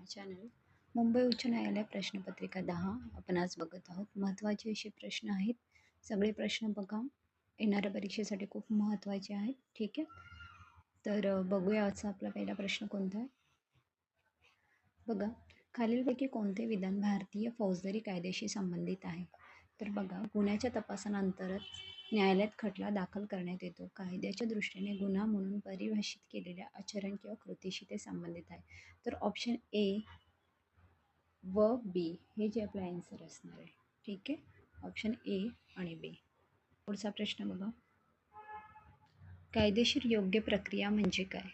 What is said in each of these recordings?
Channel. Mumbai उच्च न्यायालय प्रश्नपत्रिका 10 आपण आज बघत आहोत. महत्त्वाचे असे प्रश्न आहेत. सगळे प्रश्न बघा, येणाऱ्या परीक्षेसाठी खूप महत्त्वाचे आहेत. ठीक आहे. तर बघूया आजचा आपला पहिला प्रश्न कोणता आहे. बघा, खालीलपैकी कोणते विधान भारतीय फौजदारी कायद्याशी संबंधित आहे. तर बघा, गुन्ह्याच्या तपासानंतरच न्यायालयात खटला दाखल करण्यात येतो. कायद्याच्या दृष्टीने गुन्हा म्हणून परिभाषित केलेल्या आचरण किंवा कृतीशी ते संबंधित आहे. तर ऑप्शन ए व बी हे जे आपलं आन्सर असणार आहे. ठीक आहे. ऑप्शन ए आणि बी. पुढचा प्रश्न बघा, कायदेशीर योग्य प्रक्रिया म्हणजे काय.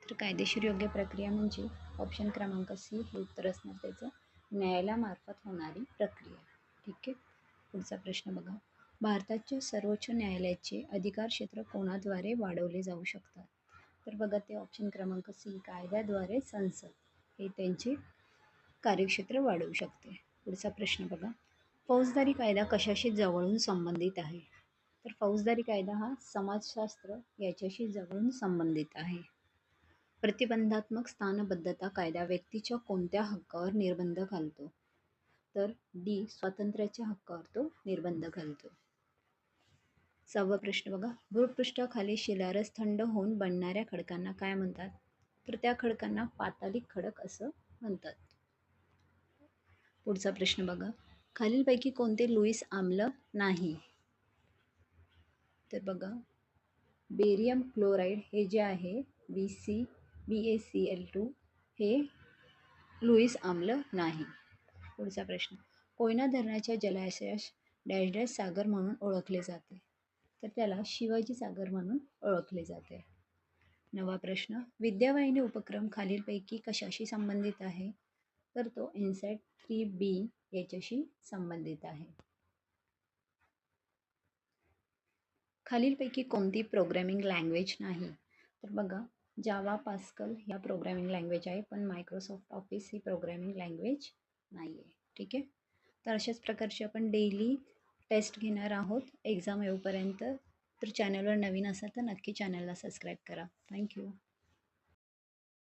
तर कायदेशीर योग्य प्रक्रिया म्हणजे ऑप्शन क्रमांक सी हे उत्तर असणार त्याचं, न्यायालयामार्फत होणारी प्रक्रिया. ठीक आहे. पुढचा प्रश्न बघा, भारताच्या सर्वोच्च न्यायालयाचे अधिकार क्षेत्र कोणाद्वारे वाढवले जाऊ शकतात. तर बघा, ते ऑप्शन क्रमांक सी कायद्याद्वारे संसद हे त्यांचे कार्यक्षेत्र वाढवू शकते. पुढचा प्रश्न बघा, फौजदारी कायदा कशाशी जवळून संबंधित आहे. तर फौजदारी कायदा हा समाजशास्त्र याच्याशी जवळून संबंधित आहे. प्रतिबंधात्मक स्थानबद्धता कायदा व्यक्तीच्या कोणत्या हक्कावर निर्बंध घालतो. तर डी स्वातंत्र्याच्या हक्कावर तो निर्बंध घालतो. 6वा प्रश्न बघा, भूपृष्ठाखाली शिलारस थंड होऊन बनणाऱ्या खडकांना काय म्हणतात. तर त्या खडकांना पातालिक खडक असं म्हणतात. पुढचा प्रश्न बघा, खालीलपैकी कोणते लुईस आम्ल नाही. तर बघा, बेरियम क्लोराईड हे जे आहे BaCl2 हे लुईस आम्ल नाही. पुढचा प्रश्न, कोयना धरणाच्या जलाशयास डॅश डॅश सागर म्हणून ओळखले जाते. तर त्याला शिवाजी सागर म्हणून ओळखले जाते. 9वा प्रश्न, विद्यावाहिनी उपक्रम खालीलपैकी कशाशी संबंधित आहे. तर तो इनसॅट 3B याच्याशी संबंधित आहे. खालीलपैकी कोणती प्रोग्रॅमिंग लँग्वेज नाही. तर बघा, जावा पास्कल ह्या प्रोग्रॅमिंग लँग्वेज आहे, पण मायक्रोसॉफ्ट ऑफिस ही प्रोग्रॅमिंग लँग्वेज नाही आहे. ठीक आहे. तर अशाच प्रकारचे आपण डेली टेस्ट घेणार आहोत एक्झाम येऊपर्यंत. तर चॅनलवर नवीन असाल तर नक्की चॅनलला सबस्क्राईब करा. थँक्यू.